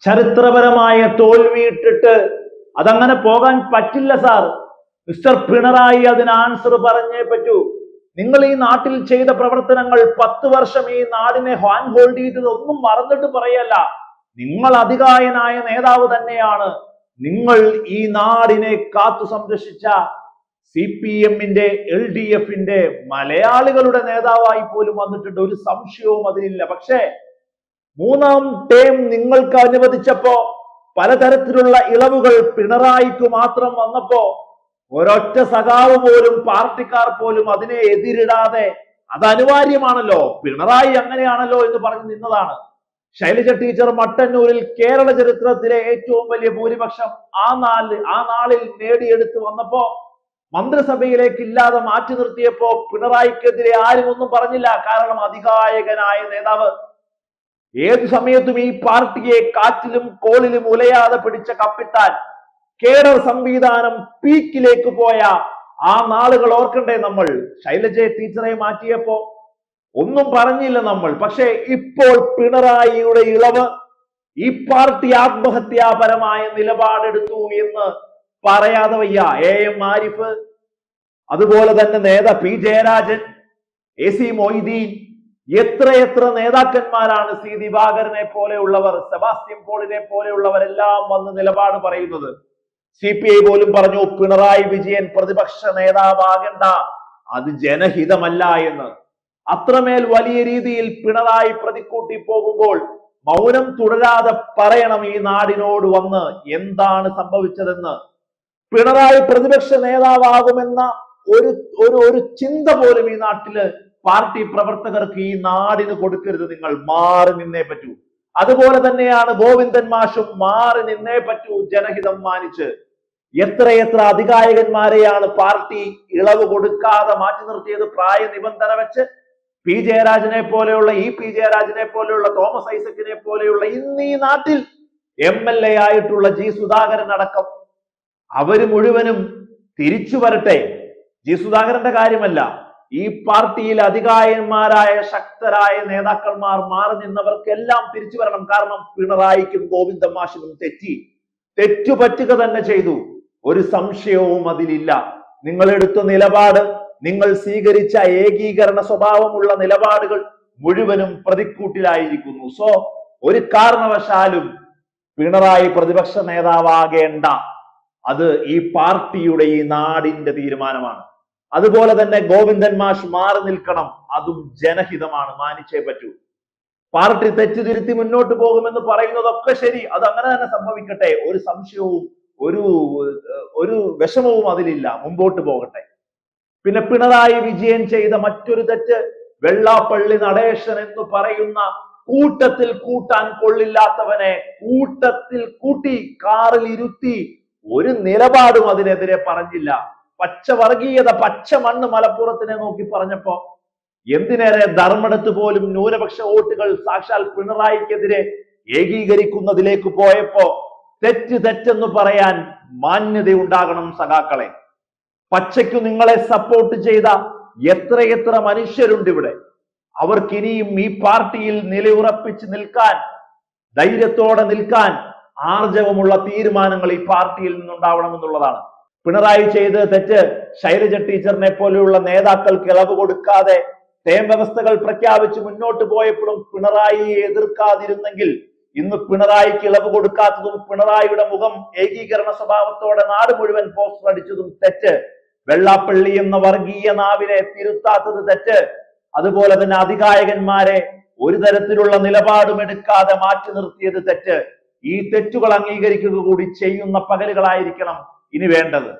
ചരിത്രപരമായ തോൽവിയിട്ടിട്ട് അതങ്ങനെ പോകാൻ പറ്റില്ല സാർ. മിസ്റ്റർ പിണറായി അതിന് ആൻസർ പറഞ്ഞേ പറ്റൂ. നിങ്ങൾ ഈ നാട്ടിൽ ചെയ്ത പ്രവർത്തനങ്ങൾ 10 വർഷം ഈ നാടിനെ ഹാൻഡ് ഹോൾഡ് ചെയ്തതൊന്നും മറന്നിട്ട് പറയല്ല. നിങ്ങൾ അതികായനായ നേതാവ് തന്നെയാണ്. നിങ്ങൾ ഈ നാടിനെ കാത്തു സംരക്ഷിച്ച CPM-ന്റെ LDF-ന്റെ മലയാളികളുടെ നേതാവായി പോലും വന്നിട്ടുണ്ട്. ഒരു സംശയവും അതിലില്ല. പക്ഷേ 3ാം ടേം നിങ്ങൾക്ക് അനുവദിച്ചപ്പോ പലതരത്തിലുള്ള ഇളവുകൾ പിണറായിക്ക് മാത്രം വന്നപ്പോ ഒരൊറ്റ സഖാവ് പോലും പാർട്ടിക്കാർ പോലും അതിനെ എതിരിടാതെ അത് അനിവാര്യമാണല്ലോ, പിണറായി അങ്ങനെയാണല്ലോ എന്ന് പറഞ്ഞു നിന്നതാണ്. ശൈലജ ടീച്ചർ മട്ടന്നൂരിൽ കേരള ചരിത്രത്തിലെ ഏറ്റവും വലിയ ഭൂരിപക്ഷം ആ നാളിൽ നേടിയെടുത്ത് വന്നപ്പോ മന്ത്രിസഭയിലേക്ക് ഇല്ലാതെ മാറ്റി നിർത്തിയപ്പോ പിണറായിക്കെതിരെ ആരും ഒന്നും പറഞ്ഞില്ല. കാരണം അതികായകനായ നേതാവ് ഏതു സമയത്തും ഈ പാർട്ടിയെ കാറ്റിലും കോളിലും ഉലയാതെ പിടിച്ച കപ്പിത്താൻ, കേഡർ സംവിധാനം പീക്കിലേക്ക് പോയ ആ നാളുകൾ ഓർക്കണ്ടേ നമ്മൾ. ശൈലജ ടീച്ചറെ മാറ്റിയപ്പോ ഒന്നും പറഞ്ഞില്ല നമ്മൾ. പക്ഷേ ഇപ്പോൾ പിണറായിയുടെ ഇളവ്, ഈ പാർട്ടി ആത്മഹത്യാപരമായ നിലപാടെടുത്തു എന്ന് പറയാതെ വയ്യ. AM ആരിഫ്, അതുപോലെ തന്നെ P ജയരാജൻ, AC മൊയ്തീൻ, എത്രയെത്ര നേതാക്കന്മാരാണ്, C ദിവാകരനെ പോലെയുള്ളവർ, സെബാസ്റ്റ്യൻ പോളിനെ പോലെയുള്ളവരെല്ലാം വന്ന് നിലപാട് പറയുന്നത്. CPI പോലും പറഞ്ഞു പിണറായി വിജയൻ പ്രതിപക്ഷ നേതാവാകണ്ട, അത് ജനഹിതമല്ല എന്ന്. അത്രമേൽ വലിയ രീതിയിൽ പിണറായി പ്രതിക്കൂട്ടി പോകുമ്പോൾ മൗനം തുടരാതെ പറയണം ഈ നാടിനോട് വന്ന് എന്താണ് സംഭവിച്ചതെന്ന്. പിണറായി പ്രതിപക്ഷ നേതാവാകുമെന്ന ഒരു ചിന്ത പോലും ഈ നാട്ടില് പാർട്ടി പ്രവർത്തകർക്ക്, ഈ നാടിന് കൊടുക്കരുത്. നിങ്ങൾ മാറി നിന്നേ പറ്റൂ. അതുപോലെ തന്നെയാണ് ഗോവിന്ദൻ മാഷും മാറി നിന്നേ പറ്റൂ ജനഹിതം മാനിച്ച്. എത്രയെത്ര അധികായകന്മാരെയാണ് പാർട്ടി ഇളവ് കൊടുക്കാതെ മാറ്റി നിർത്തിയത് പ്രായ നിബന്ധന വെച്ച്. P ജയരാജനെ പോലെയുള്ള, P ജയരാജനെ പോലെയുള്ള, തോമസ് ഐസക്കിനെ പോലെയുള്ള, ഇന്ന് ഈ നാട്ടിൽ MLA ആയിട്ടുള്ള G സുധാകരൻ അടക്കം അവര് മുഴുവനും തിരിച്ചു വരട്ടെ. G സുധാകരന്റെ കാര്യമല്ല, ഈ പാർട്ടിയിൽ അധികായന്മാരായ ശക്തരായ നേതാക്കന്മാർ മാറി നിന്നവർക്കെല്ലാം തിരിച്ചു വരണം. കാരണം പിണറായിക്കും ഗോവിന്ദൻ മാഷിനും തെറ്റുപറ്റുക തന്നെ ചെയ്തു. ഒരു സംശയവും അതിലില്ല. നിങ്ങൾ എടുത്ത നിലപാട്, നിങ്ങൾ സ്വീകരിച്ച ഏകീകരണ സ്വഭാവമുള്ള നിലപാടുകൾ മുഴുവനും പ്രതിക്കൂട്ടിലായിരിക്കുന്നു. സോ ഒരു കാരണവശാലും പിണറായി പ്രതിപക്ഷ നേതാവാകേണ്ട. അത് ഈ പാർട്ടിയുടെ, ഈ നാടിന്റെ തീരുമാനമാണ്. അതുപോലെ തന്നെ ഗോവിന്ദൻ മാഷ് മാറി നിൽക്കണം, അതും ജനഹിതമാണ്, മാനിച്ചേ പറ്റൂ. പാർട്ടി തെറ്റുതിരുത്തി മുന്നോട്ട് പോകുമെന്ന് പറയുന്നതൊക്കെ ശരി, അത് അങ്ങനെ തന്നെ സംഭവിക്കട്ടെ. ഒരു സംശയവും ഒരു വിഷമവും അതിലില്ല. മുമ്പോട്ട് പോകട്ടെ. പിന്നെ പിണറായി വിജയൻ ചെയ്ത മറ്റൊരു തെറ്റ്, വെള്ളാപ്പള്ളി നടേശൻ എന്ന് പറയുന്ന കൂട്ടത്തിൽ കൂട്ടാൻ കൊള്ളില്ലാത്തവനെ കൂട്ടത്തിൽ കൂട്ടി കാറിൽ ഇരുത്തി ഒരു നിലപാടും അതിനെതിരെ പറഞ്ഞില്ല. പച്ച വർഗീയത, പച്ച മണ്ണ് മലപ്പുറത്തിനെ നോക്കി പറഞ്ഞപ്പോ എന്തിനേറെ ധർമ്മടത്ത് പോലും ന്യൂനപക്ഷ വോട്ടുകൾ സാക്ഷാൽ പിണറായിക്കെതിരെ ഏകീകരിക്കുന്നതിലേക്ക് പോയപ്പോ തെറ്റെന്ന് പറയാൻ മാന്യതയുണ്ടാകണം സഖാക്കളെ. പച്ചയ്ക്കു നിങ്ങളെ സപ്പോർട്ട് ചെയ്ത എത്രയെത്ര മനുഷ്യരുണ്ട് ഇവിടെ. അവർക്കിനിയും ഈ പാർട്ടിയിൽ നിലയുറപ്പിച്ച് നിൽക്കാൻ, ധൈര്യത്തോടെ നിൽക്കാൻ ആർജവമുള്ള തീരുമാനങ്ങൾ ഈ പാർട്ടിയിൽ നിന്നുണ്ടാവണമെന്നുള്ളതാണ്. പിണറായി ചെയ്ത് തെറ്റ്, ശൈലജ ടീച്ചറിനെ പോലെയുള്ള നേതാക്കൾക്ക് ഇളവ് കൊടുക്കാതെ ടേം വ്യവസ്ഥകൾ പ്രഖ്യാപിച്ച് മുന്നോട്ട് പോയപ്പോഴും പിണറായിയെ എതിർക്കാതിരുന്നെങ്കിൽ ഇന്ന് പിണറായിക്ക് ഇളവ് കൊടുക്കാത്തതും, പിണറായിയുടെ മുഖം ഏകീകരണ സ്വഭാവത്തോടെ നാട് മുഴുവൻ പോസ്റ്റർ അടിച്ചതും തെറ്റ്. വെള്ളാപ്പള്ളി എന്ന വർഗീയ നാവിനെ തിരുത്താത്തത് തെറ്റ്. അതുപോലെ തന്നെ അധികായകന്മാരെ ഒരു തരത്തിലുള്ള നിലപാടും എടുക്കാതെ മാറ്റി നിർത്തിയത് തെറ്റ്. ഈ തെറ്റുകൾ അംഗീകരിക്കുക കൂടി ചെയ്യുന്ന പകലുകളായിരിക്കണം ഇനി വേണ്ടത്.